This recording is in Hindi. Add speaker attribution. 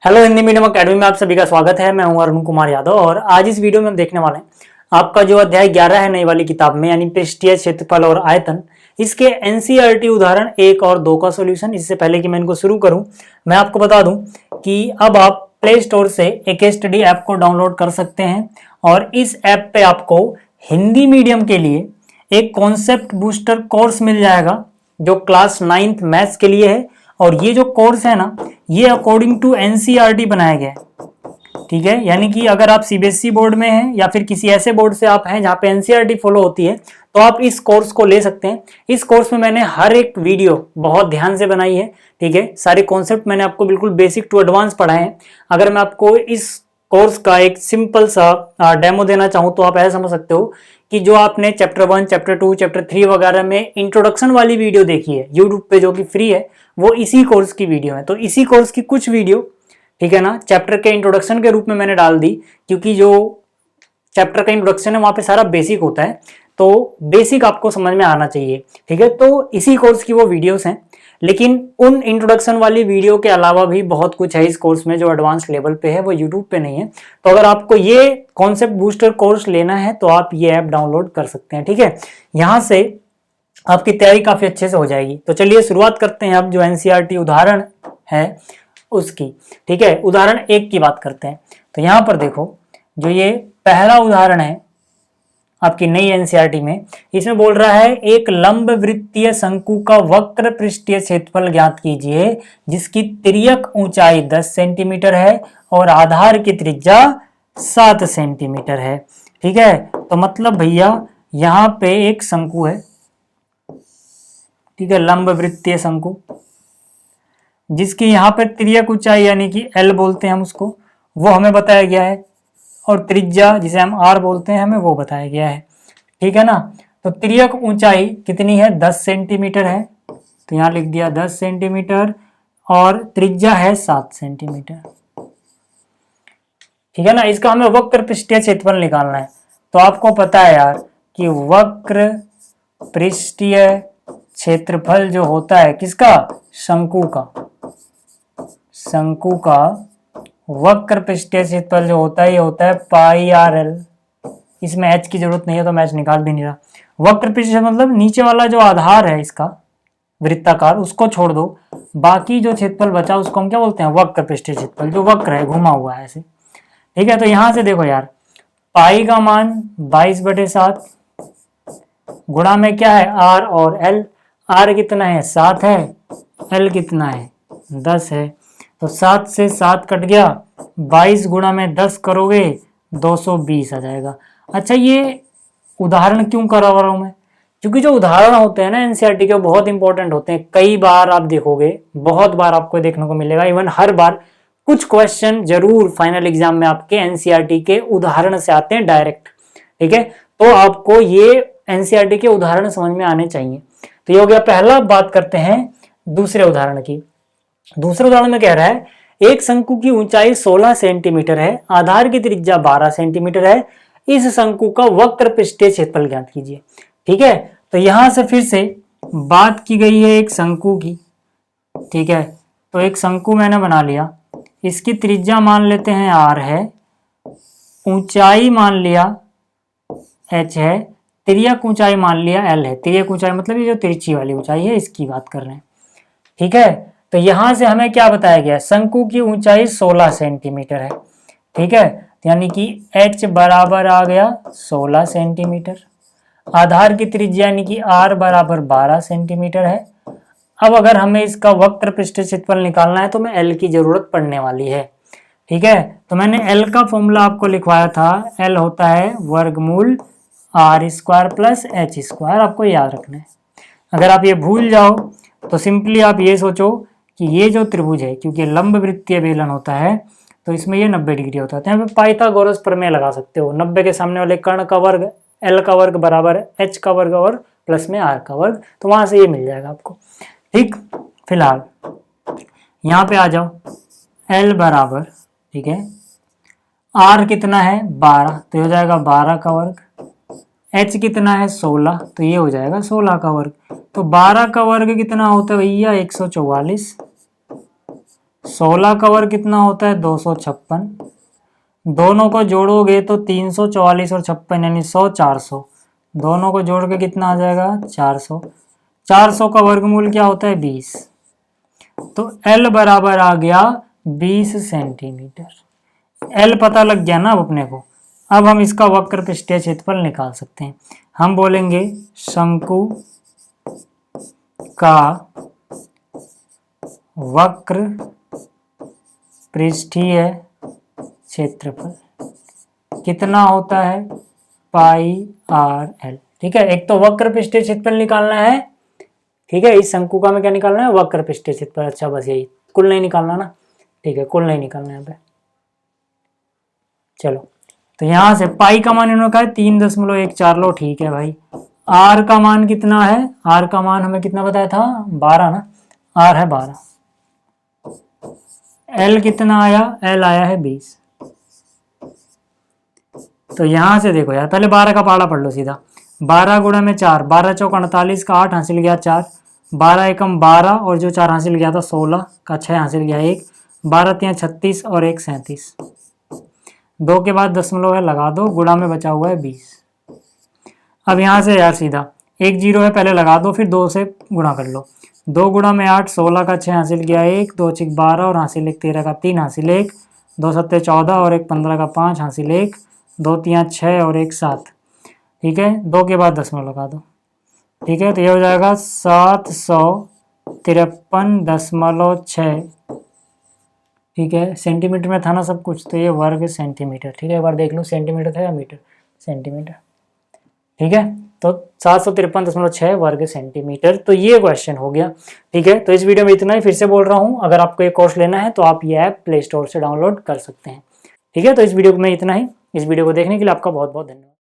Speaker 1: हेलो हिंदी मीडियम अकेडमी में आप सभी का स्वागत है। मैं हूं अरुण कुमार यादव और आज इस वीडियो में हम देखने वाले हैं आपका जो अध्याय 11 है नई वाली किताब में, यानी पृष्ठीय क्षेत्रफल और आयतन, इसके एनसीईआरटी उदाहरण 1 और 2 का सॉल्यूशन। इससे पहले कि मैं इनको शुरू करूं, मैं आपको बता दूं कि अब आप प्ले स्टोर से एक स्टडी ऐप को डाउनलोड कर सकते हैं और इस ऐप पे आपको हिंदी मीडियम के लिए एक कॉन्सेप्ट बूस्टर कोर्स मिल जाएगा जो क्लास 9th मैथ्स के लिए है। और ये जो कोर्स है ना, ये अकॉर्डिंग टू एनसीईआरटी बनाया गया है। ठीक है, यानी कि अगर आप सीबीएसई बोर्ड में हैं या फिर किसी ऐसे बोर्ड से आप हैं जहां पे एनसीईआरटी फॉलो होती है, तो आप इस कोर्स को ले सकते हैं। इस कोर्स में मैंने हर एक वीडियो बहुत ध्यान से बनाई है। ठीक है, सारे कॉन्सेप्ट मैंने आपको बिल्कुल बेसिक टू एडवांस पढ़ाए हैं। अगर मैं आपको इस कोर्स का एक सिंपल सा डेमो देना चाहूं तो आप ऐसा समझ सकते हो कि जो आपने चैप्टर 1, चैप्टर 2, चैप्टर 3 वगैरह में इंट्रोडक्शन वाली वीडियो देखी है यूट्यूब पे जो कि फ्री है, वो इसी कोर्स की वीडियो है। तो इसी कोर्स की कुछ वीडियो, ठीक है ना, चैप्टर के इंट्रोडक्शन के रूप में मैंने डाल दी, क्योंकि जो चैप्टर का इंट्रोडक्शन है वहां पे सारा बेसिक होता है, तो बेसिक आपको समझ में आना चाहिए। ठीक है, तो इसी कोर्स की वो वीडियोस हैं। लेकिन उन इंट्रोडक्शन वाली वीडियो के अलावा भी बहुत कुछ है इस कोर्स में जो एडवांस लेवल पे है, वो यूट्यूब पे नहीं है। तो अगर आपको ये कॉन्सेप्ट बूस्टर कोर्स लेना है तो आप ये ऐप डाउनलोड कर सकते हैं। ठीक है, यहां से आपकी तैयारी काफी अच्छे से हो जाएगी। तो चलिए शुरुआत करते हैं अब जो एनसीईआरटी उदाहरण है उसकी। ठीक है, उदाहरण 1 की बात करते हैं। तो यहां पर देखो, जो ये पहला उदाहरण है आपकी नई एनसीईआरटी में, इसमें बोल रहा है एक लंब वृत्तीय शंकु का वक्र पृष्ठीय क्षेत्रफल ज्ञात कीजिए जिसकी तिर्यक ऊंचाई 10 सेंटीमीटर है और आधार की त्रिज्या 7 सेंटीमीटर है। ठीक है, तो मतलब भैया यहां पे एक शंकु है, ठीक है, लंब वृत्तीय शंकु, जिसकी यहाँ पर तिर्यक ऊंचाई यानी कि L बोलते हैं हम उसको, वो हमें बताया गया है, और त्रिज्या जिसे हम R बोलते हैं हमें वो बताया गया है। ठीक है ना, तो तिर्यक ऊंचाई कितनी है, 10 सेंटीमीटर है, तो यहाँ लिख दिया 10 सेंटीमीटर, और त्रिज्या है 7 सेंटीमीटर। ठीक है ना, इसका हमें वक्र पृष्ठीय क्षेत्रफल निकालना है। तो आपको पता है यार कि वक्र पृष्ठीय क्षेत्रफल जो होता है किसका, शंकु का, शंकु का वक्र पृष्ठीय क्षेत्रफल जो होता है ये होता है पाई आर एल। इसमें एच की जरूरत नहीं है तो मैं एच निकाल भी नहीं रहा। वक्र पृष्ठीय मतलब नीचे वाला जो आधार है इसका वृत्ताकार, उसको छोड़ दो, बाकी जो क्षेत्रफल बचा उसको हम क्या बोलते हैं, वक्र पृष्ठीय क्षेत्रफल, जो वक्र है घुमा हुआ है ऐसे। ठीक है, तो यहां से देखो यार, पाई का मान 22/7 गुणा में क्या है, आर और एल। आर कितना है, 7 है, एल कितना है, 10 है। तो 7 से 7 कट गया, 22 गुणा में 10 करोगे 220 आ जाएगा। अच्छा, ये उदाहरण क्यों करा रहा हूं मैं, क्योंकि जो उदाहरण होते हैं ना एनसीईआरटी के, बहुत इंपॉर्टेंट होते हैं। कई बार आप देखोगे, बहुत बार आपको देखने को मिलेगा, इवन हर बार कुछ क्वेश्चन जरूर फाइनल एग्जाम में आपके एनसीईआरटी के उदाहरण से आते हैं डायरेक्ट। ठीक है, तो आपको ये एनसीईआरटी के उदाहरण समझ में आने चाहिए। तो ये हो गया पहला। बात करते हैं दूसरे उदाहरण की। दूसरे उदाहरण में कह रहा है एक शंकु की ऊंचाई 16 सेंटीमीटर है, आधार की त्रिज्या 12 सेंटीमीटर है, इस शंकु का वक्र पृष्ठीय क्षेत्रफल ज्ञात कीजिए। ठीक है, तो यहां से फिर से बात की गई है एक शंकु की। ठीक है, तो एक शंकु मैंने बना लिया, इसकी त्रिज्या मान लेते हैं r है, ऊंचाई मान लिया h है, तिर्यक ऊंचाई मान लिया l है। तिर्यक ऊंचाई मतलब ये जो तिरछी वाली ऊंचाई है इसकी बात कर रहे हैं। ठीक है, तो यहां से हमें क्या बताया गया, शंकु की ऊंचाई 16 सेंटीमीटर है। ठीक है, यानी कि h बराबर आ गया 16 सेंटीमीटर, आधार की त्रिज्या यानी कि r बराबर 12 सेंटीमीटर है। अब अगर हमें इसका वक्र पृष्ठीय क्षेत्रफल निकालना है तो मैं L की जरूरत पड़ने वाली है। ठीक है, तो मैंने L का फॉर्मूला आपको लिखवाया था, L होता है वर्गमूल r² प्लस h², आपको याद रखना है। अगर आप ये भूल जाओ तो सिंपली आप ये सोचो कि ये जो त्रिभुज है, क्योंकि लंब वृत्तीय बेलन होता है तो इसमें ये 90 डिग्री होता है, तो यहाँ पे पाइथागोरस प्रमेय लगा सकते हो। 90 के सामने वाले कर्ण का वर्ग L का वर्ग बराबर h का वर्ग और प्लस में r का वर्ग, तो वहां से ये मिल जाएगा आपको। ठीक, फिलहाल यहाँ पे आ जाओ, L बराबर, ठीक है, R कितना है 12, तो ये हो जाएगा 12 का वर्ग, H कितना है 16, तो ये हो जाएगा 16 का वर्ग। तो 12 का वर्ग कितना होता है भैया, 144, 16 का वर्ग कितना होता है 256, दोनों को जोड़ोगे तो 344 और 56 यानी 100 400, दोनों को जोड़ के कितना आ जाएगा 400, 400 का वर्गमूल क्या होता है 20, तो L बराबर आ गया 20 सेंटीमीटर। L पता लग गया ना अब अपने को। अब हम इसका वक्र पृष्ठीय क्षेत्रफल निकाल सकते हैं। हम बोलेंगे शंकु का वक्र पृष्ठीय क्षेत्रफल कितना होता है पाई आर एल। ठीक है, एक तो वक्र पृष्ठीय क्षेत्रफल निकालना है, ठीक है, इस शंकु का में क्या निकालना है वक्र पृष्ठीय क्षेत्रफल। अच्छा बस यही, कुल नहीं निकालना ना, ठीक है, कुल नहीं निकालना यहाँ पे। चलो तो यहाँ से पाई का मान इन्होंने कहा 3.14 लो, ठीक है भाई। आर का मान कितना है, आर का मान हमें कितना बताया था 12 ना, आर है 12। एल कितना आया, एल आया है 20। तो यहां से देखो यार, पहले 12 का पहाड़ा पढ़ लो सीधा, 12 गुणा में 4, 12 चौक 48 का 8 हासिल गया 4, 12 एकम 12 और जो 4 हासिल गया था 16 का 6 हासिल गया 1, 12 3 36 और 1 37, 2 के बाद दशमलव है लगा दो, गुणा में बचा हुआ है 20। अब यहाँ से यार सीधा 1 0 है पहले लगा दो, फिर 2 से गुणा कर लो, 2 गुणा में 8, 16 का 6 हासिल गया 1, 2 6 12 और हासिल 1 13 का 3 हासिल 1, 2 7 14 और 1 15 का 5 हासिल 1, 2 3 6 और 1 7, ठीक है, 2 के बाद दशमलव लगा दो, ठीक है, तो ये हो जाएगा 753.6, ठीक है, सेंटीमीटर में था ना सब कुछ, तो ये वर्ग सेंटीमीटर, ठीक है, एक बार देख लो सेंटीमीटर था या मीटर, सेंटीमीटर, ठीक है, तो 753.6 वर्ग सेंटीमीटर। तो ये क्वेश्चन हो गया, ठीक है। तो इस वीडियो में इतना ही, फिर से बोल रहा हूँ, अगर आपको ये कोर्स लेना है तो आप ये ऐप प्ले स्टोर से डाउनलोड कर सकते हैं, ठीक है। तो इस वीडियो में इतना ही, इस वीडियो को देखने के लिए आपका बहुत बहुत धन्यवाद।